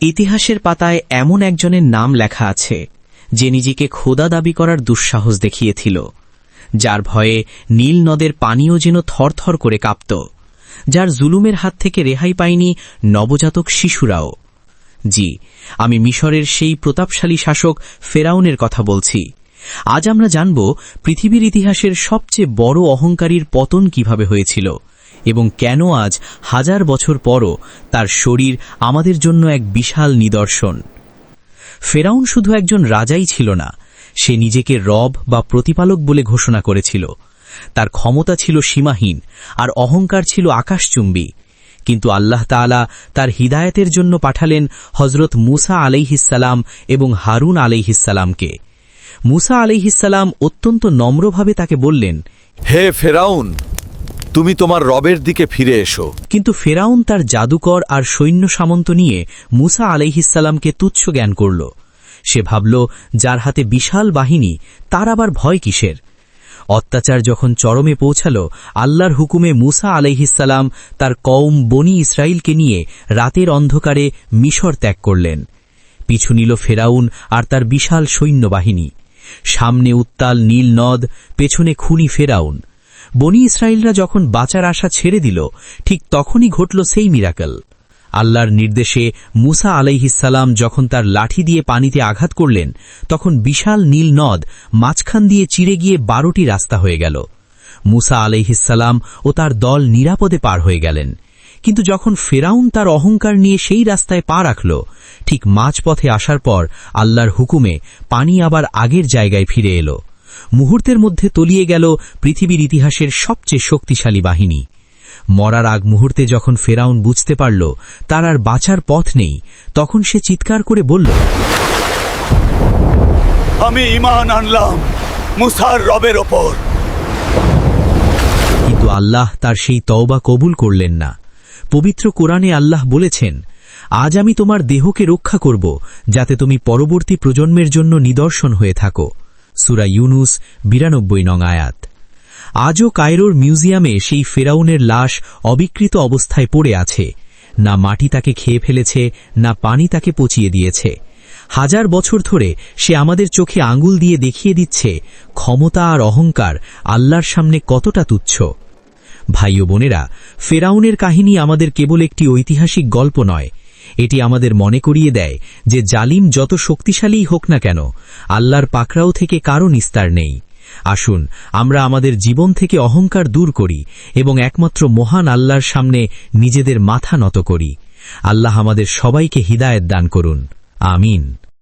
ইতিহাসের পাতায় এমন একজনের নাম লেখা আছে যে নিজেকে খোদা দাবি করার দুঃসাহস দেখিয়েছিল, যার ভয়ে নীল নদের পানিও যেন থরথর করে কাঁপত, যার জুলুমের হাত থেকে রেহাই পায়নি নবজাতক শিশুরাও। জি, আমি মিশরের সেই প্রতাপশালী শাসক ফেরাউনের কথা বলছি। আজ আমরা জানব পৃথিবীর ইতিহাসের সবচেয়ে বড় অহংকারীর পতন কিভাবে হয়েছিল এবং কেন আজ 1000 বছর পরও তার শরীর আমাদের জন্য এক বিশাল নিদর্শন। ফেরাউন শুধু একজন রাজাই ছিল না, সে নিজেকে রব বা প্রতিপালক বলে ঘোষণা করেছিল। তার ক্ষমতা ছিল সীমাহীন আর অহংকার ছিল আকাশচুম্বী। কিন্তু আল্লাহ তাআলা তার হিদায়াতের জন্য পাঠালেন হযরত মূসা আলাইহিসসালাম এবং হারুন আলাইহিসসালামকে। মূসা আলাইহিসসালাম অত্যন্ত নম্রভাবে তাকে বললেন, হে ফেরাউন, তুমি তোমার রবের দিকে ফিরে এসো। কিন্তু ফেরাউন তার জাদুকর আর সৈন্য সামন্ত নিয়ে মূসা আলাইহিসসালামকে তুচ্ছ জ্ঞান করল। সে ভাবল, যার হাতে বিশাল বাহিনী, তার আবার ভয় কিসের? অত্যাচার যখন চরমে পৌঁছাল, আল্লাহর হুকুমে মূসা আলাইহিসসালাম তার কওম বনি ইসরাইলকে নিয়ে রাতের অন্ধকারে মিশর ত্যাগ করলেন। পিছু নিল ফেরাউন আর তার বিশাল সৈন্যবাহিনী। সামনে উত্তাল নীল নদ, পেছনে খুনি ফেরাউন। বনি ইসরাইলরা যখন বাঁচার আশা ছেড়ে দিল, ঠিক তখনই ঘটল সেই মিরাকল। আল্লাহর নির্দেশে মূসা আলাইহিসসালাম যখন তার লাঠি দিয়ে পানিতে আঘাত করলেন, তখন বিশাল নীল নদ মাঝখান দিয়ে চিরে গিয়ে 12টি রাস্তা হয়ে গেল। মূসা আলাইহিসসালাম ও তার দল নিরাপদে পার হয়ে গেলেন। কিন্তু যখন ফেরাউন তার অহংকার নিয়ে সেই রাস্তায় পা রাখল, ঠিক মাঝপথে আসার পর আল্লাহর হুকুমে পানি আবার আগের জায়গায় ফিরে এলো। মুহূর্তের মধ্যে তলিয়ে গেল পৃথিবীর ইতিহাসের সবচেয়ে শক্তিশালী বাহিনী। মরার আগ মুহূর্তে যখন ফেরাউন বুঝতে পারল তার আর বাঁচার পথ নেই, তখন সে চিৎকার করে বলল, আমি ঈমান আনলাম মূসার রবের ওপর। কিন্তু আল্লাহ তার সেই তওবা কবুল করলেন না। পবিত্র কোরআনে আল্লাহ বলেছেন, আজ আমি তোমার দেহকে রক্ষা করব, যাতে তুমি পরবর্তী প্রজন্মের জন্য নিদর্শন হয়ে থাকো। সূরা ইউনুস 92 নং আয়াত। আজও কায়রোর মিউজিয়ামে সেই ফেরাউনের লাশ অবিকৃত অবস্থায় পড়ে আছে। না মাটি তাকে খেয়ে ফেলেছে, না পানি তাকে পচিয়ে দিয়েছে। 1000 বছর ধরে সে আমাদের চোখে আঙ্গুল দিয়ে দেখিয়ে দিচ্ছে ক্ষমতা আর অহংকার আল্লাহর সামনে কতটা তুচ্ছ। ভাই ও বোনেরা, ফেরাউনের কাহিনী আমাদের কেবল একটি ঐতিহাসিক গল্প নয়, এটি আমাদের মনে করিয়ে দেয় যে জালিম যত শক্তিশালীই হোক না কেন, আল্লাহর পাকড়াও থেকে কারো নিস্তার নেই। আসুন আমরা আমাদের জীবন থেকে অহংকার দূর করি এবং একমাত্র মহান আল্লাহর সামনে নিজেদের মাথা নত করি। আল্লাহ আমাদের সবাইকে হিদায়াত দান করুন। আমিন।